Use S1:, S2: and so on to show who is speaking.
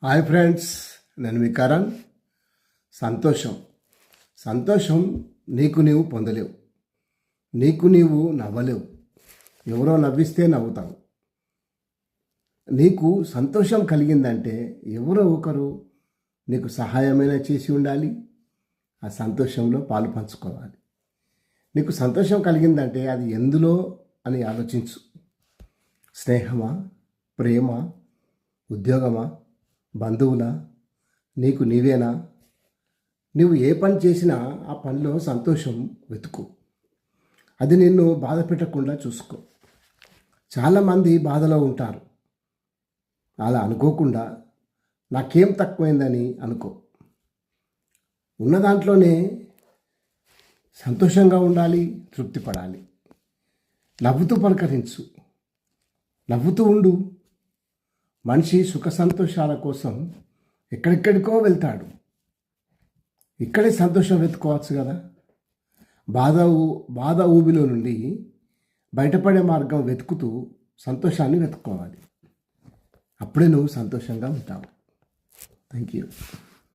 S1: Hi friends, నేను మీ కరణ్. సంతోషం సంతోషం నీకు నీవు పొందలేవు, నీకు నీవు నవ్వలేవు. ఎవరో నవ్విస్తే నవ్వుతావు. నీకు సంతోషం కలిగిందంటే ఎవరో ఒకరు నీకు సహాయమైనా చేసి ఉండాలి, ఆ సంతోషంలో పాలు పంచుకోవాలి. నీకు సంతోషం కలిగిందంటే అది ఎందులో అని ఆలోచించు. స్నేహమా, ప్రేమ, ఉద్యోగమా, బంధువులా, నీకు నీవేనా? నువ్వు ఏ పని చేసినా ఆ పనిలో సంతోషం వెతుకు. అది నిన్ను బాధ పెట్టకుండా చూసుకో. చాలామంది బాధలో ఉంటారు. అలా అనుకోకుండా నాకేం తక్కువైందని అనుకో. ఉన్న దాంట్లోనే సంతోషంగా ఉండాలి, తృప్తి పడాలి. నవ్వుతూ పలకరించు, నవ్వుతూ ఉండు. మనిషి సుఖ సంతోషాల కోసం ఎక్కడెక్కడికో వెళ్తాడు. ఇక్కడే సంతోషం వెతుకోవచ్చు కదా. బాధ ఊబిలో నుండి బయటపడే మార్గం వెతుకుతూ సంతోషాన్ని వెతుక్కోవాలి. అప్పుడే నువ్వు సంతోషంగా ఉంటావు. Thank you.